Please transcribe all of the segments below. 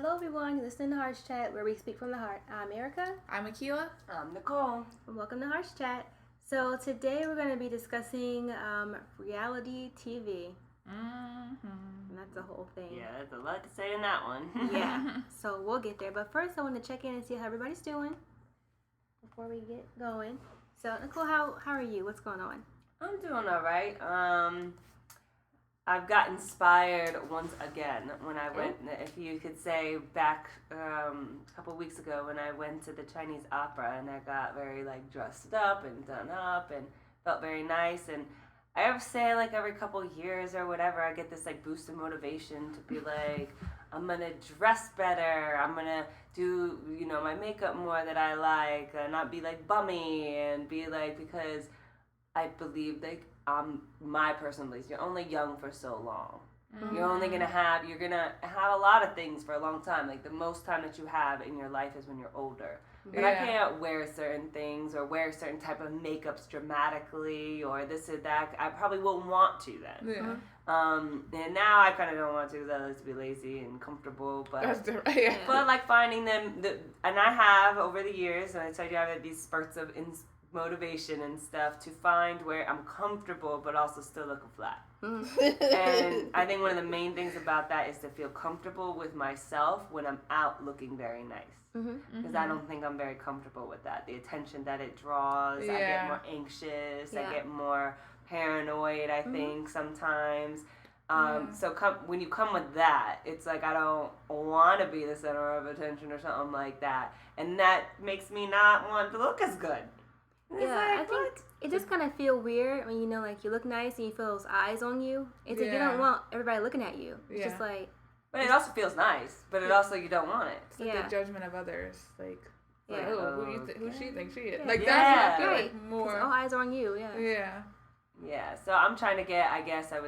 Hello everyone, you're listening to Harsh Chat, where we speak from the heart. I'm Erica. I'm Akila. I'm Nicole. And welcome to Harsh Chat. So today we're going to be discussing reality TV. And that's a whole thing. Yeah, there's a lot to say in that one. Yeah, so we'll get there. But first I want to check in and see how everybody's doing before we get going. So Nicole, how are you? What's going on? I'm doing all right. I've got inspired once again when I went, if you could say, back a couple weeks ago when I went to the Chinese opera and I got very dressed up and done up and felt very nice. And I ever say every couple years or whatever, I get this boost of motivation to be I'm gonna dress better. I'm gonna do my makeup more that I like, not be bummy and be because I believe my personal beliefs, you're only young for so long. Mm-hmm. You're gonna have a lot of things for a long time. The most time that you have in your life is when you're older. Yeah. I can't wear certain things or wear certain type of makeups dramatically or this or that. I probably won't want to then. Yeah. And now I kind of don't want to because I like to be lazy and comfortable. But that's different. Yeah. But finding them, and I have over the years, and I told you I have these spurts of motivation and stuff to find where I'm comfortable but also still looking flat. And I think one of the main things about that is to feel comfortable with myself when I'm out looking very nice. Because I don't think I'm very comfortable with that. The attention that it draws, I get more anxious, I get more paranoid, I think, sometimes. So when you come with that, it's I don't want to be the center of attention or something like that. And that makes me not want to look as good. Yeah, I think it just kind of feel weird when you look nice and you feel those eyes on you. It's you don't want everybody looking at you. It's just But it also feels nice. But it also you don't want it. It's the judgment of others. Who she thinks she is. That's what I feel more. All eyes are on you. Yeah. Yeah. Yeah. So I'm trying to get. I guess I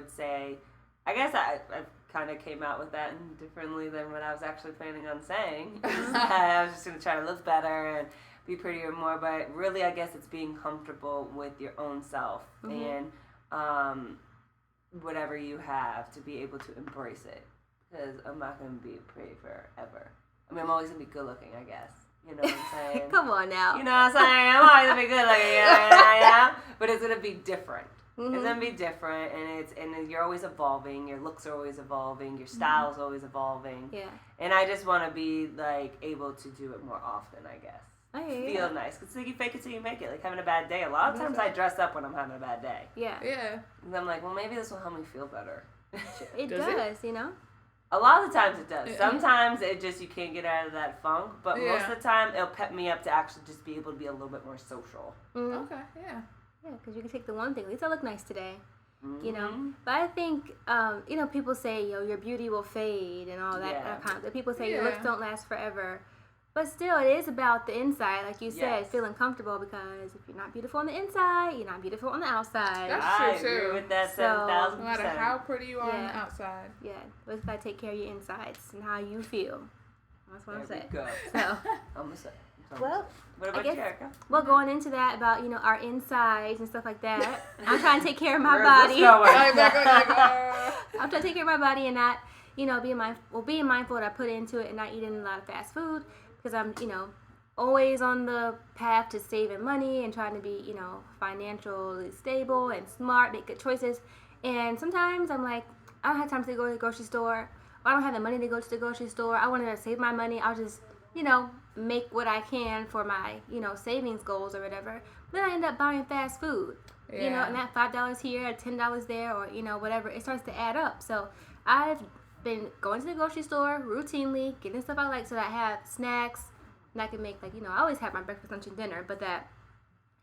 kind of came out with that differently than what I was actually planning on saying. I was just gonna try to look better and be prettier more, but really I guess it's being comfortable with your own self and whatever you have to be able to embrace it, because I'm not going to be pretty forever. I mean, I'm always going to be good looking, I guess. You know what I'm saying? Come on now. You know what I'm saying? I'm always going to be good looking, yeah, but it's going to be different. It's going to be different, and you're always evolving. Your looks are always evolving. Your style's always evolving. Yeah. And I just want to be able to do it more often, I guess. Feel nice. Because you fake it till you make it. Having a bad day. A lot of times I dress up when I'm having a bad day. Yeah. Yeah. And I'm well, maybe this will help me feel better. It does, A lot of the times it does. Sometimes it just, you can't get out of that funk. But most of the time, it'll pep me up to actually just be able to be a little bit more social. Okay, yeah. Yeah, because you can take the one thing. At least I look nice today. But I think, people say, your beauty will fade and all that kind of. People say your looks don't last forever. But still, it is about the inside, like you said, feeling comfortable, because if you're not beautiful on the inside, you're not beautiful on the outside. That's true, too. I agree with that 7,000%. No matter how pretty you are on the outside. Yeah, but it's got to take care of your insides and how you feel. That's what I'm saying. Go. So, I'm going to say. Well, what about you, Erica? Well, going into that about, our insides and stuff like that, I'm trying to take care of my body. I'm trying to take care of my body and not, being mindful what I put into it and not eating a lot of fast food. Because I'm, always on the path to saving money and trying to be, financially stable and smart, make good choices. And sometimes I'm I don't have time to go to the grocery store. Or I don't have the money to go to the grocery store. I want to save my money. I'll just, make what I can for my, savings goals or whatever. Then I end up buying fast food, and that $5 here, $10 there, or, whatever. It starts to add up. So I've been going to the grocery store routinely, getting stuff I like so that I have snacks, and I can make I always have my breakfast, lunch, and dinner, but that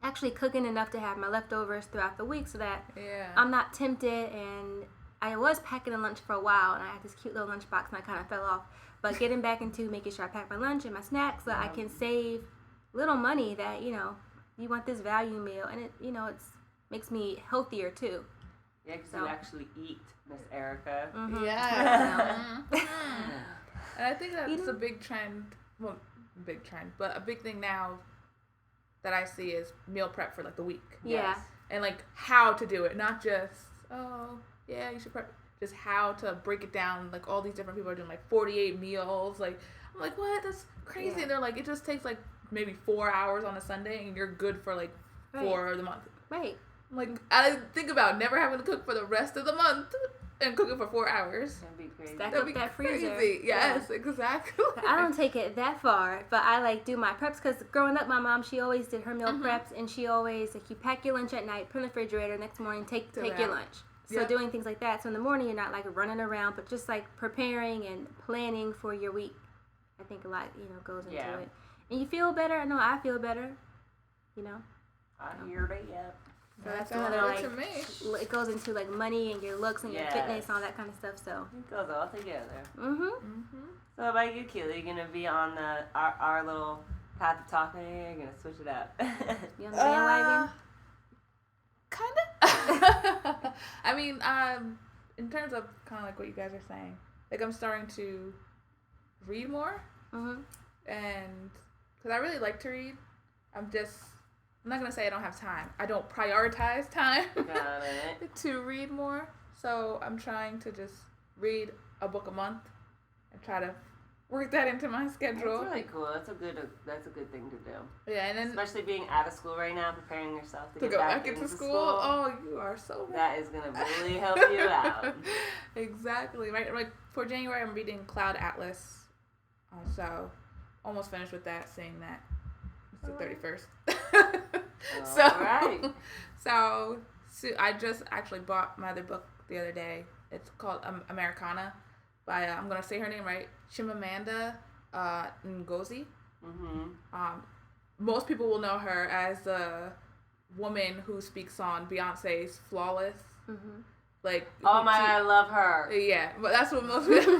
actually cooking enough to have my leftovers throughout the week so that I'm not tempted. And I was packing a lunch for a while, and I had this cute little lunch box, and I kind of fell off. But getting back into making sure I pack my lunch and my snacks so that I can save little money that, you want this value meal, and it, it makes me healthier too. Yeah, because you actually eat, Miss Erica. Yeah. And I think that's a big trend. Well, but a big thing now that I see is meal prep for the week. Yeah. And how to do it, not just you should prep. just how to break it down. Like all these different people are doing like 48 meals. Like I'm like, what? That's crazy. Yeah. And they're like, it just takes like maybe 4 hours on a Sunday and you're good for like for the month. Right. Like I think about never having to cook for the rest of the month and cooking for 4 hours. That'd be crazy. Stack That'd up be that freezer. crazy. Yes, exactly. I don't take it that far, but I like do my preps because growing up, my mom, she always did her meal preps, and she always like you pack your lunch at night, put in the refrigerator, next morning take your lunch. So doing things like that. So in the morning, you're not like running around, but just like preparing and planning for your week. I think a lot, goes into it, and you feel better. No, I feel better. I hear that. Yeah. So that's another like it goes into like money and your looks and your fitness and all that kind of stuff. So it goes all together. Mm-hmm. So how about you, Keely? You gonna be on our little path of talking? Or you're gonna switch it up? You on the bandwagon? Kinda. I mean, in terms of kind of like what you guys are saying, like I'm starting to read more, and because I really like to read, I'm not gonna say I don't have time. I don't prioritize time Got it. to read more. So I'm trying to just read a book a month and try to work that into my schedule. That's really cool. That's a good thing to do. Yeah, and then especially being out of school right now, preparing yourself to go get back into school. Oh, you are so right. That is gonna really help you out. Exactly. Right. Like for January, I'm reading Cloud Atlas. So almost finished with that. Seeing that it's the 31st. So I just actually bought my other book the other day. It's called Americana by I'm gonna say her name right, Chimamanda Ngozi. Most people will know her as the woman who speaks on Beyonce's Flawless. Like I love her. Yeah, but that's what most people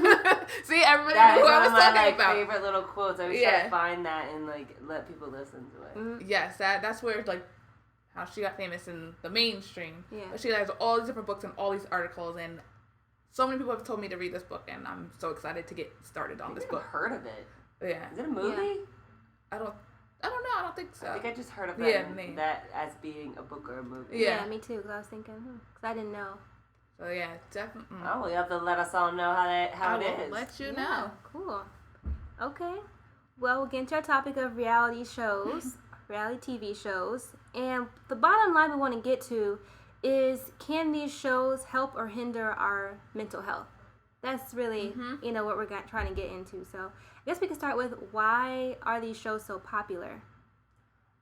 see. Everybody That knew is who I one was of my talking about. favorite little quotes. I always try to find that and like let people listen to it. Yes, that's where like how she got famous in the mainstream. Yeah. But she has all these different books and all these articles, and so many people have told me to read this book, and I'm so excited to get started on this book. I've heard of it. Yeah. Is it a movie? Yeah. I don't know. I don't think so. I think I just heard of that, that as being a book or a movie. Yeah, me too. Because I was thinking, because I didn't know. So yeah, definitely. Oh, well, you have to let us all know how it is. I will let you know. Cool. Okay. Well, we'll get into our topic of reality shows, reality TV shows, and the bottom line we want to get to is: can these shows help or hinder our mental health? That's really, what we're trying to get into. So I guess we can start with, why are these shows so popular?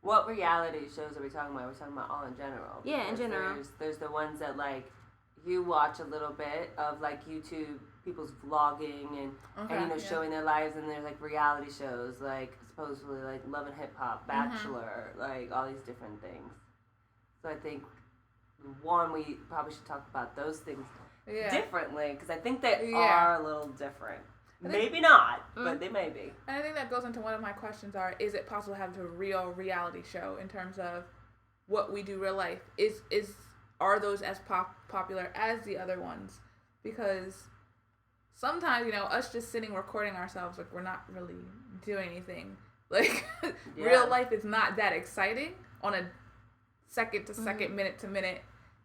What reality shows are we talking about? We're talking about all in general. Yeah, in general. There's the ones that like you watch a little bit of like YouTube people's vlogging and showing their lives, and there's like reality shows like supposedly like Love and Hip Hop, Bachelor, like all these different things. So I think one, we probably should talk about those things differently, because I think they are a little different. Maybe not, but they may be. And I think that goes into one of my questions is it possible to have a real reality show in terms of what we do real life? Are those as popular as the other ones? Because sometimes, us just sitting recording ourselves, like we're not really doing anything. Like real life is not that exciting on a second to second, minute to minute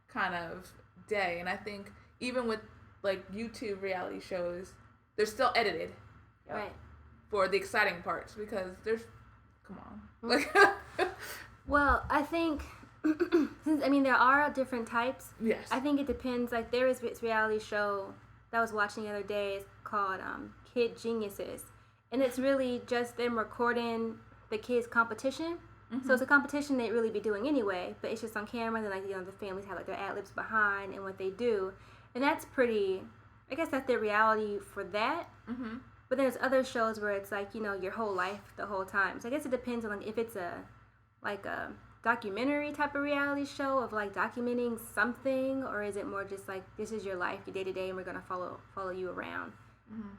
kind of day. And I think even with like YouTube reality shows, they're still edited, right, for the exciting parts, because come on. Like well, I think there are different types. Yes. I think it depends. Like there is this reality show that I was watching the other day. It's called Kid Geniuses, and it's really just them recording the kids' competition. So it's a competition they'd really be doing anyway, but it's just on camera. And like the families have like their ad libs behind and what they do, and that's pretty. I guess that's their reality for that. But there's other shows where it's like your whole life the whole time. So I guess it depends on like if it's a documentary type of reality show of like documenting something, or is it more just like this is your life, your day to day, and we're gonna follow you around.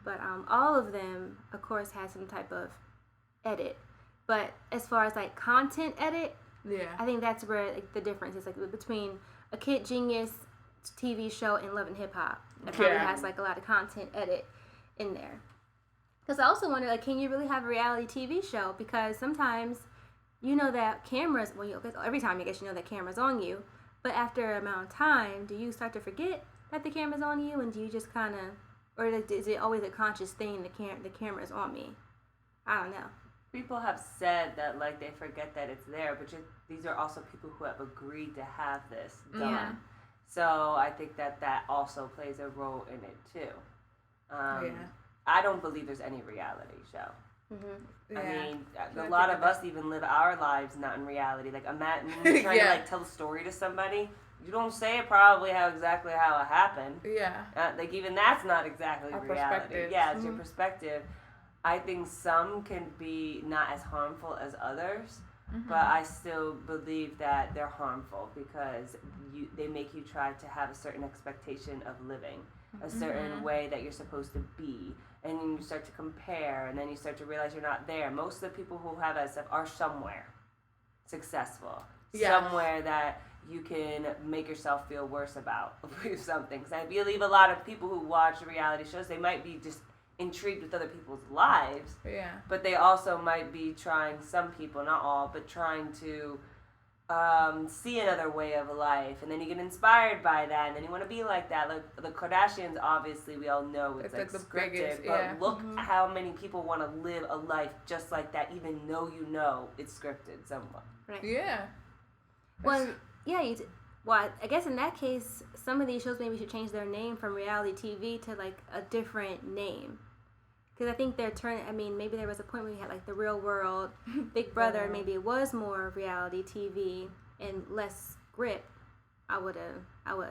But all of them, of course, has some type of edit. But as far as like content edit, I think that's where like, the difference is like between a Kid Genius TV show and Love and Hip Hop. That probably has like a lot of content edit in there. Because I also wonder, like, can you really have a reality TV show? Because sometimes that cameras, every time I guess that camera's on you, but after an amount of time, do you start to forget that the camera's on you, and do you just kind of, or is it always a conscious thing? The camera's on me. I don't know. People have said that like they forget that it's there, but these are also people who have agreed to have this done. Yeah. So I think that also plays a role in it too. Yeah. I don't believe there's any reality show. Mm-hmm. Yeah. I mean, a lot of us even live our lives not in reality. Like, imagine when you're trying to like tell a story to somebody, you don't say it probably exactly how it happened. Yeah. Like, even that's not exactly Our reality. perspective. Yeah, it's your perspective. I think some can be not as harmful as others, but I still believe that they're harmful because they make you try to have a certain expectation of living, a certain way that you're supposed to be, and then you start to compare, and then you start to realize you're not there. Most of the people who have that stuff are somewhere successful, somewhere that you can make yourself feel worse about something. Because I believe a lot of people who watch reality shows, they might be just intrigued with other people's lives, but they also might be trying, some people, not all, but trying to see another way of life, and then you get inspired by that, and then you want to be like that. Like the Kardashians, obviously we all know it's like scripted, biggest, but look how many people want to live a life just like that, even though you know it's scripted somewhat. Right. Yeah. Well, yeah. Well, I guess in that case, some of these shows maybe should change their name from reality TV to like a different name. Because I think they're turning. I mean, maybe there was a point where we had like The Real World, Big Brother. Maybe it was more reality TV and less script. I would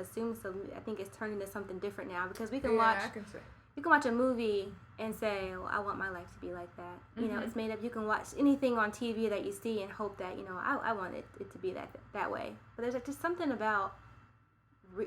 assume so. I think it's turning to something different now because we can watch. I can say. You can watch a movie and say, well, I want my life to be like that. You know, it's made up. You can watch anything on TV that you see and hope that, you know, I want it to be that way. But there's just something about,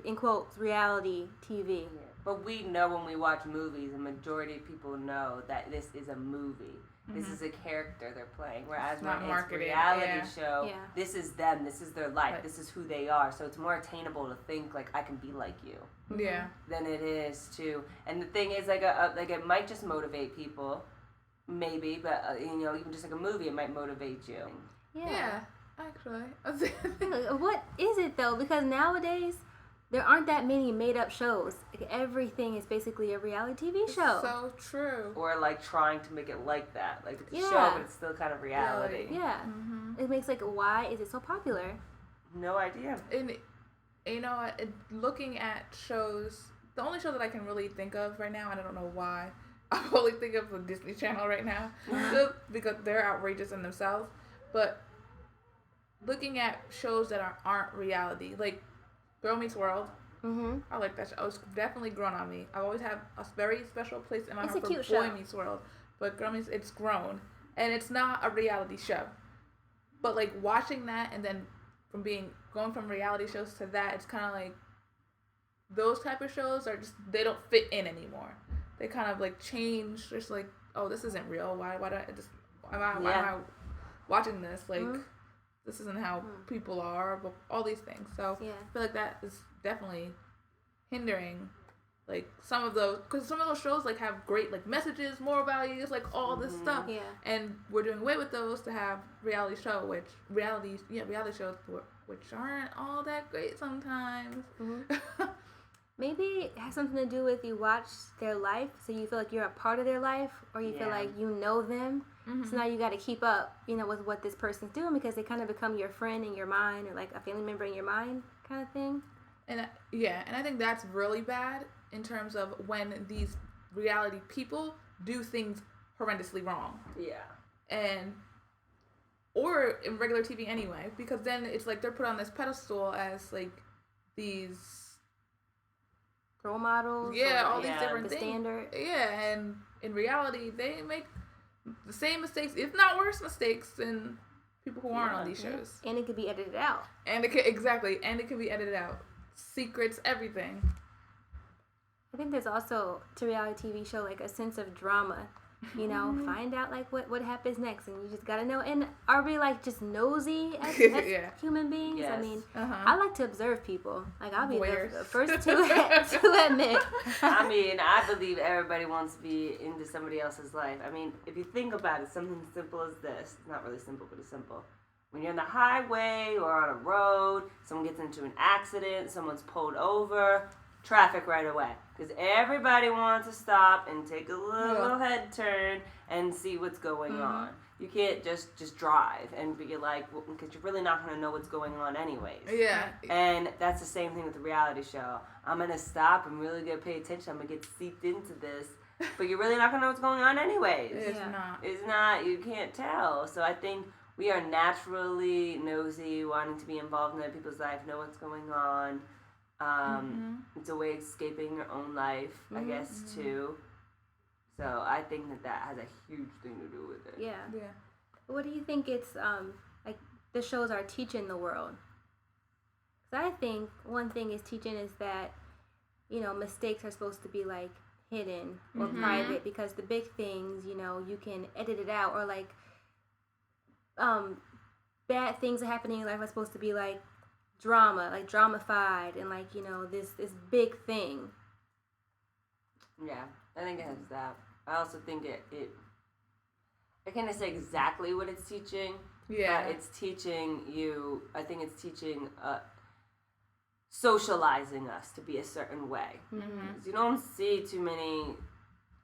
in quotes, reality TV. Yeah. But we know when we watch movies, the majority of people know that this is a movie. This is a character they're playing. Whereas when it's a reality show, this is them. This is their life. This is who they are. So it's more attainable to think like I can be like you. Yeah. Than it is to. And the thing is, like it might just motivate people, maybe. But you know, even just like a movie, it might motivate you. Yeah. Actually. What is it though? Because nowadays there aren't that many made-up shows. Like, everything is basically a reality TV show. So true. Or like trying to make it like that, like it's a show, but it's still kind of reality. Yeah. It makes like, why is it so popular? No idea. And you know, looking at shows, the only show that I can really think of right now, and I don't know why, I only think of the Disney Channel right now, just because they're outrageous in themselves. But looking at shows that aren't reality, like Girl Meets World. I like that show. It's definitely grown on me. I always have a very special place in my heart for Boy Meets World. But Girl Meets, it's grown. And it's not a reality show. But like watching that and then going from reality shows to that, it's kind of like those type of shows are just, they don't fit in anymore. They kind of like change. It's like, oh, this isn't real. Why do I just, why am I watching this? Like, this isn't how people are, but all these things. So I feel like that is definitely hindering, like, some of those, because some of those shows like have great like messages, moral values, like all this stuff. And we're doing away with those to have reality shows, which aren't all that great sometimes. Maybe it has something to do with you watch their life, so you feel like you're a part of their life, or you feel like you know them. So now you got to keep up, you know, with what this person's doing because they kind of become your friend in your mind or like a family member in your mind kind of thing. And and I think that's really bad in terms of when these reality people do things horrendously wrong. Or in regular TV anyway, because then it's like they're put on this pedestal as like these role models. All these different things. Standard. And in reality, they make the same mistakes, if not worse mistakes, than people who aren't on these shows. And it could be edited out. And it can be edited out. Secrets, everything. I think there's also, to reality TV show, like a sense of drama. You know, find out like what happens next, and you just gotta know. And are we like just nosy as human beings? I mean, I like to observe people. Like I'll be the first to admit. I mean, I believe everybody wants to be into somebody else's life. I mean, if you think about it, something as simple as this. It's not really simple, but it's simple. When you're on the highway or on a road, someone gets into an accident, someone's pulled over. traffic right away. Because everybody wants to stop and take a little head turn and see what's going on. You can't just drive and be like, because you're really not going to know what's going on anyways. Yeah. And that's the same thing with the reality show. I'm going to stop and really go pay attention. I'm going to get seeped into this. But you're really not going to know what's going on anyways. It's not. It's not. You can't tell. So I think we are naturally nosy, wanting to be involved in other people's life, know what's going on. It's a way of escaping your own life, I guess, too. So I think that has a huge thing to do with it. Yeah. What do you think it's like the shows are teaching the world? Because I think one thing is teaching is that, you know, mistakes are supposed to be like hidden or private, because the big things, you know, you can edit it out, or like bad things that happen in your life are supposed to be like drama, like dramified, and like, you know, this big thing. Yeah, I think it has that. I also think I can't say exactly what it's teaching. Yeah. But it's teaching you, I think it's teaching socializing us to be a certain way. You don't see too many,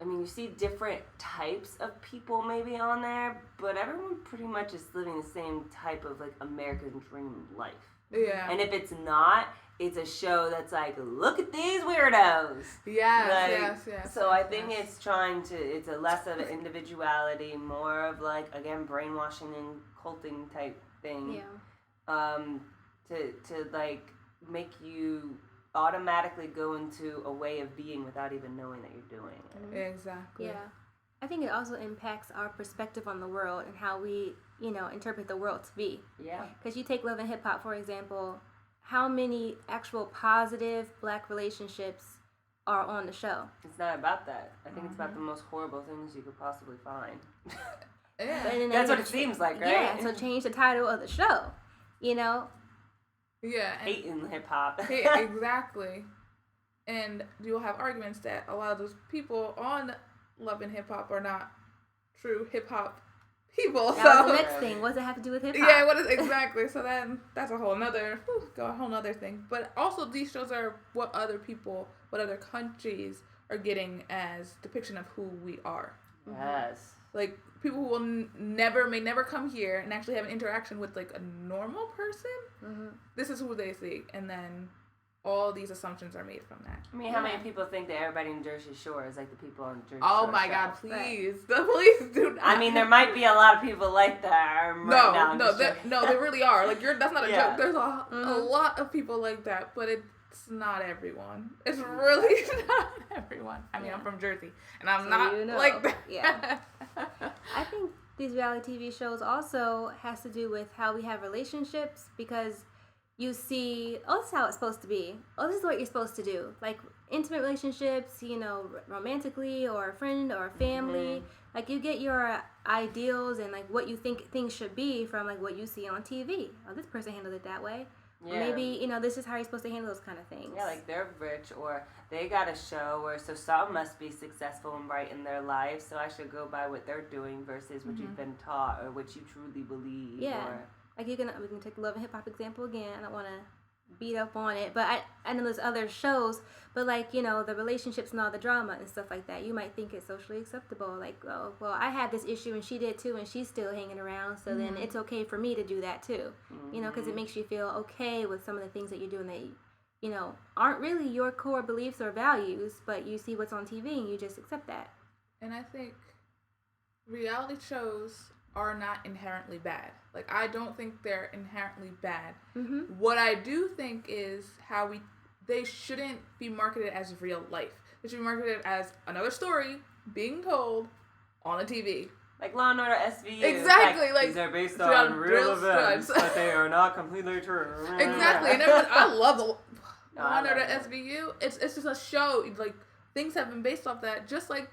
I mean, you see different types of people maybe on there, but everyone pretty much is living the same type of like American dream life. Yeah. And if it's not, it's a show that's like, look at these weirdos. Yes. So I think it's it's a less of an individuality, more of like, again, brainwashing and culting type thing. Yeah. To like make you automatically go into a way of being without even knowing that you're doing it. Exactly. Yeah. I think it also impacts our perspective on the world and how we, you know, interpret the world to be. Yeah. Because you take Love and Hip Hop, for example, how many actual positive black relationships are on the show? It's not about that. I think it's about the most horrible things you could possibly find. Yeah. That's what it seems like, right? Yeah, so change the title of the show, you know? Yeah. Hate in hip hop. Exactly. And you'll have arguments that a lot of those people on Love and Hip Hop are not true hip hop people. That So was the next thing. What does it have to do with hip hop? yeah, what is exactly? So then that's a whole nother thing. But also these shows are what other countries are getting as depiction of who we are. Yes. Like people who will may never come here and actually have an interaction with like a normal person. This is who they see, and then all these assumptions are made from that. I mean, how many people think that everybody in Jersey Shore is like the people on Jersey Shore? Oh my show? God, please. The police do not. I mean, there might be a lot of people like that. No, they really are. Like, that's not a Yeah. joke. There's a lot of people like that, but it's not everyone. It's really not everyone. I mean, I'm from Jersey, and I'm not like that. Yeah. I think these reality TV shows also has to do with how we have relationships, because you see, this is how it's supposed to be. This is what you're supposed to do. Like intimate relationships, you know, romantically, or a friend or a family. Like you get your ideals and like what you think things should be from like what you see on TV. Oh, this person handled it that way. Yeah. Or maybe, you know, this is how you're supposed to handle those kind of things. Yeah, like they're rich, or they got a show, or so some must be successful and bright in their life, so I should go by what they're doing versus what you've been taught or what you truly believe. Yeah. Or, Like we can take the Love and Hip Hop example again. I don't want to beat up on it, but I know there's other shows, but like, you know, the relationships and all the drama and stuff like that, you might think it's socially acceptable. Like, oh, well, I had this issue and she did too, and she's still hanging around, so then it's okay for me to do that too. You know, because it makes you feel okay with some of the things that you're doing that, you know, aren't really your core beliefs or values, but you see what's on TV and you just accept that. And I think reality shows are not inherently bad. Like, I don't think they're inherently bad. What I do think is how they shouldn't be marketed as real life. They should be marketed as another story being told on a TV. like Law and Order SVU. Exactly. Like these are based on real events, events. but they are not completely true. Exactly. And everyone, I love the No, Law and I Order love it. SVU. It's just a show. Like, things have been based off that, just like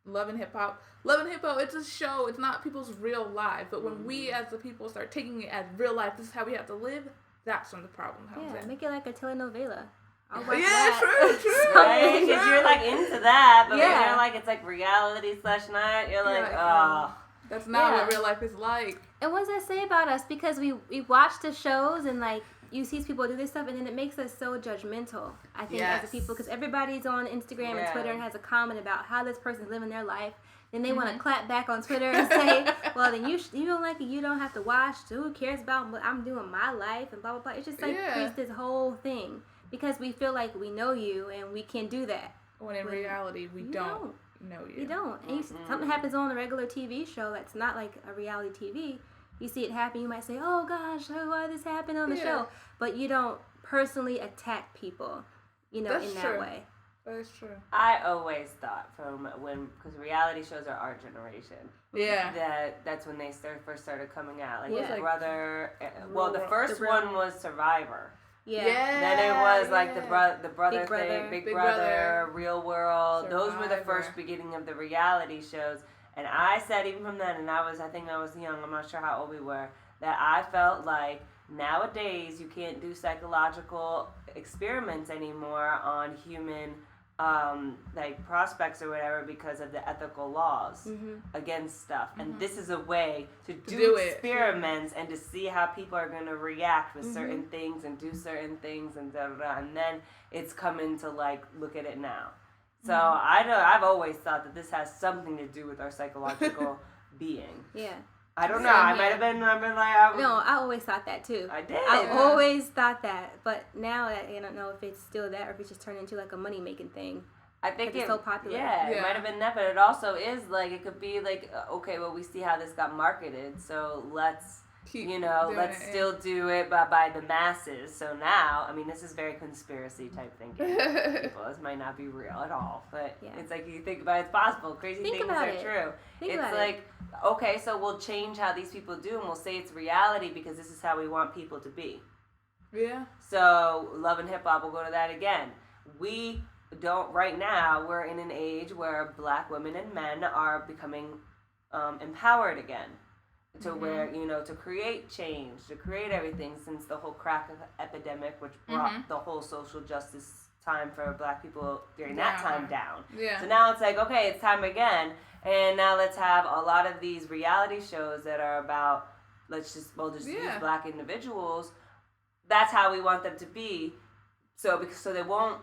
Love and Hip Hop. Love and Hip Hop, it's a show. It's not people's real lives. But when we as the people start taking it as real life, this is how we have to live, that's when the problem comes Yeah, in. make it like a telenovela. I'll watch Yeah, that. true. Right? Because you're like into that, but when Yeah. you're like, it's like reality / night, you're like, like, oh. That's not Yeah. what real life is like. And what does that say about us? Because we watch the shows and like, you see people do this stuff, and then it makes us so judgmental. I think as a people, because everybody's on Instagram and Twitter and has a comment about how this person's living their life. Then they want to clap back on Twitter and say, "Well, then you don't like it. You don't have to watch. So who cares about what I'm doing my life and blah blah blah." It's just like creates this whole thing because we feel like we know you and we can do that. When in reality, we don't know you. You don't. And something happens on a regular TV show that's not like a reality TV. You see it happen, you might say, "Oh gosh, why did this happen on the show?" But you don't personally attack people, That's in true. that way. That is true. I always thought because reality shows are our generation. Yeah. That's when they first started coming out. Like Yeah. Big Brother. Well, the first one was Survivor. Yeah. Then it was like the brother Big thing, Brother. Big Big Brother, Brother, Real World. Those were the Survivor. first beginning of the reality shows. And I said even from then, and I think I was young. I'm not sure how old we were. That I felt like nowadays you can't do psychological experiments anymore on human like prospects or whatever because of the ethical laws against stuff. And this is a way to do experiments and to see how people are going to react with certain things and do certain things and da da da. And then it's coming to like look at it now. So I've always thought that this has something to do with our psychological being. Yeah. I don't know. I might have been. I've been like. No, I always thought that too. I did. I always thought that, but now I don't know if it's still that or if it's just turned into like a money making thing. I think it's so popular. Yeah, it might have been that, but it also is like it could be like okay, well we see how this got marketed, so let's still do it by the masses. So now, I mean, this is very conspiracy type thinking. People, this might not be real at all, but it's like you think about it's possible. Crazy things are true. It's like okay, so we'll change how these people do, and we'll say it's reality because this is how we want people to be. Yeah. So Love and Hip Hop, we'll go to that again. We don't right now. We're in an age where Black women and men are becoming empowered again. To where, to create change, to create everything since the whole crack epidemic, which brought the whole social justice time for Black people during that time down. Yeah. So now it's like, okay, it's time again. And now let's have a lot of these reality shows that are about, just use Black individuals. That's how we want them to be. So they won't,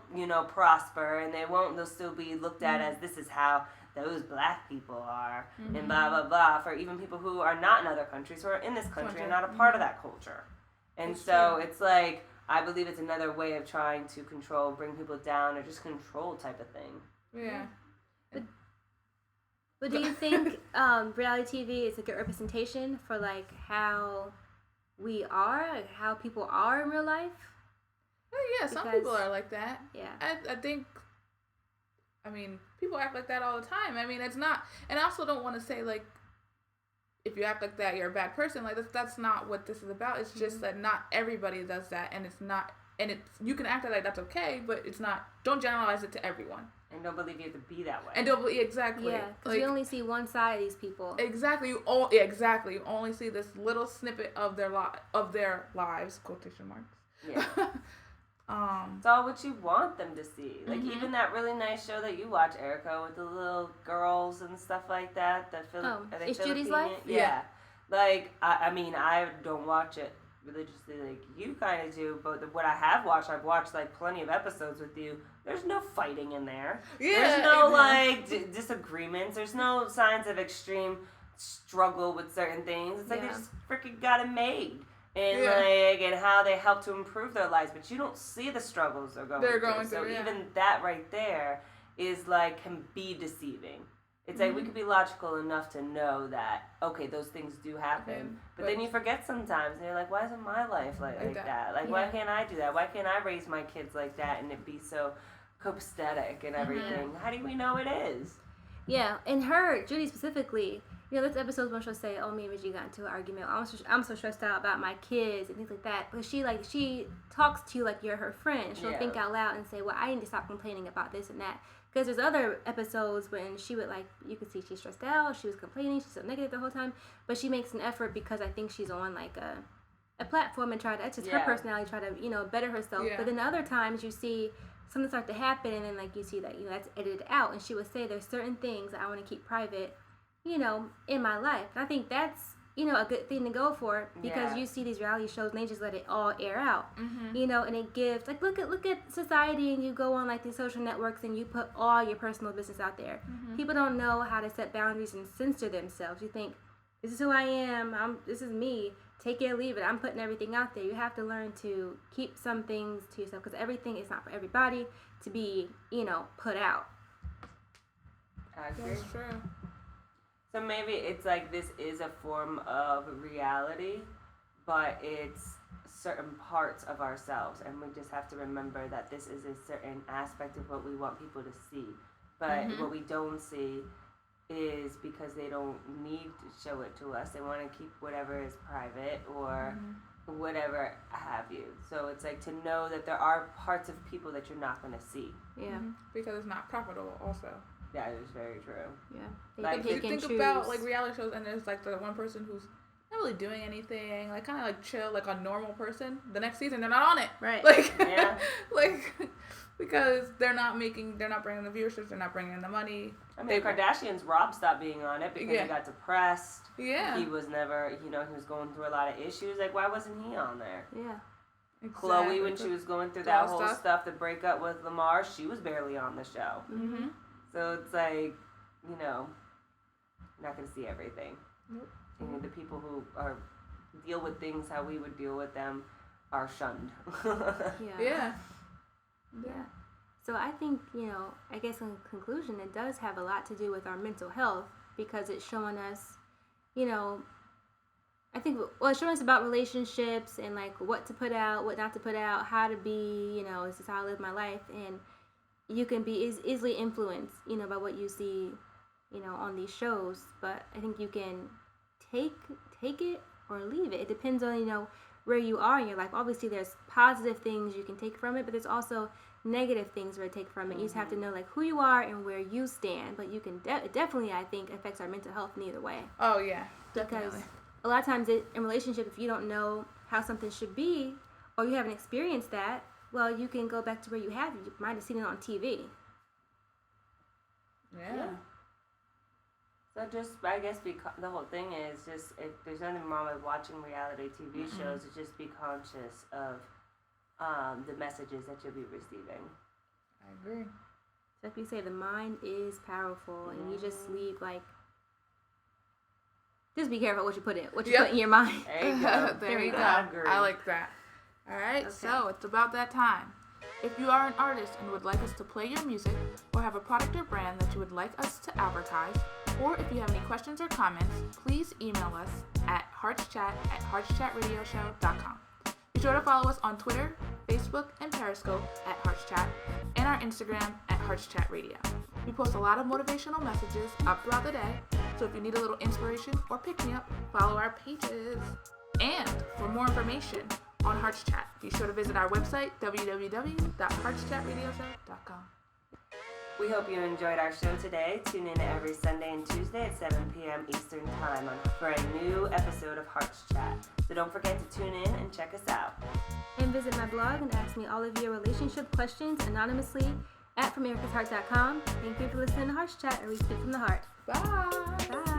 prosper and they'll still be looked at as this is how those Black people are and blah blah blah for even people who are not in other countries who are in this country and not a part of that culture. And it's like I believe it's another way of trying to bring people down or just control type of thing. Yeah. But do you think reality TV is a good representation for like how we are, like how people are in real life? Well, yeah, some people are like that. Yeah. I think people act like that all the time. I mean, it's not, and I also don't want to say, like, if you act like that, you're a bad person. Like, that's not what this is about. It's just that not everybody does that, and it's not, and you can act like that's okay, but it's not, don't generalize it to everyone. And don't believe you have to be that way. And don't believe, exactly. Yeah, because you only see one side of these people. Exactly. You only see this little snippet of their lives, quotation marks. Yeah. It's all what you want them to see. Like even that really nice show that you watch, Erica, with the little girls and stuff like that. It's Judy's Life? Yeah. Like I don't watch it religiously like you kind of do, but what I have watched, I've watched like plenty of episodes with you. There's no fighting in there. Yeah. There's no like disagreements. There's no signs of extreme struggle with certain things. It's like they just freaking got it made. And how they help to improve their lives, but you don't see the struggles they're going through. So even that right there is like can be deceiving. It's like we could be logical enough to know that okay, those things do happen, but then you forget sometimes, and you're like, why isn't my life like that? Like why can't I do that? Why can't I raise my kids like that and it be so copacetic and everything? How do we know it is? Yeah, and Judy specifically. There's episodes when she'll say, "Oh, me and Reggie got into an argument. I'm so stressed out about my kids and things like that." Because she talks to you like you're her friend. She'll think out loud and say, "Well, I need to stop complaining about this and that." Because there's other episodes when she would you could see she's stressed out. She was complaining. She's so negative the whole time. But she makes an effort because I think she's on like a platform and that's just her personality. Try to better herself. Yeah. But then other times you see something start to happen and then like you see that that's edited out. And she would say, "There's certain things that I want to keep private." In my life. And I think that's a good thing to go for because Yeah. you see these reality shows and they just let it all air out. Mm-hmm. And it gives like look at society, and you go on like these social networks and you put all your personal business out there. Mm-hmm. People don't know how to set boundaries and censor themselves. You think, this is who I am, this is me, take it or leave it, I'm putting everything out there. You have to learn to keep some things to yourself because everything is not for everybody to be put out. I agree. That's true. So maybe it's like this is a form of reality, but it's certain parts of ourselves, and we just have to remember that this is a certain aspect of what we want people to see. But what we don't see is because they don't need to show it to us. They want to keep whatever is private or whatever have you. So it's like to know that there are parts of people that you're not going to see. Yeah. Because it's not profitable also. That is very true. Yeah. They Like, can You pick and think choose. about like reality shows, and there's like the one person who's not really doing anything, like kind of like chill, like a normal person. The next season, they're not on it, Right. Like, Yeah. like because they're not bringing the viewerships, they're not bringing in the money. I mean, the Kardashians, Rob stopped being on it because he got depressed. Yeah, He was never, he was going through a lot of issues. Like, why wasn't he on there? Yeah. exactly. Chloe, when she was going through that All whole stuff. stuff, the breakup with Lamar, she was barely on the show. Mm-hmm. So it's like, you're not going to see everything. Nope. And the people who deal with things how we would deal with them are shunned. Yeah. Yeah. So I think, I guess in conclusion, it does have a lot to do with our mental health because it's showing us, I think, it's showing us about relationships and like what to put out, what not to put out, how to be, this is how I live my life. And you can be easily influenced, by what you see, on these shows. But I think you can take it or leave it. It depends on, where you are in your life. Obviously, there's positive things you can take from it, but there's also negative things we take from it. You just have to know like who you are and where you stand. But you can definitely, I think, affects our mental health in either way. Oh yeah, Because definitely. a lot of times in relationship, if you don't know how something should be or you haven't experienced that, well, you can go back to where you have. You might have seen it on TV. Yeah. So just, I guess, the whole thing is just, if there's nothing wrong with watching reality TV shows, it's just be conscious of the messages that you'll be receiving. I agree. So like we say, the mind is powerful, and you just leave like. Just be careful what you put put in your mind. There you go. There you go. I agree. I like that. All right, Okay. so it's about that time. If you are an artist and would like us to play your music, or have a product or brand that you would like us to advertise, or if you have any questions or comments, please email us at heartschat@heartschat.radioshow.com. Be sure to follow us on Twitter, Facebook, and Periscope at HeartsChat, and our Instagram at HeartsChatRadio. We post a lot of motivational messages up throughout the day, so if you need a little inspiration or pick-me-up, follow our pages. And for more information on Hearts Chat, be sure to visit our website, www.heartschatRadioshow.com. We hope you enjoyed our show today. Tune in every Sunday and Tuesday at 7 p.m. Eastern Time for a new episode of Hearts Chat. So don't forget to tune in and check us out. And visit my blog and ask me all of your relationship questions anonymously at FromAmericasHeart.com. Thank you for listening to Hearts Chat, and we speak from the heart. Bye. Bye.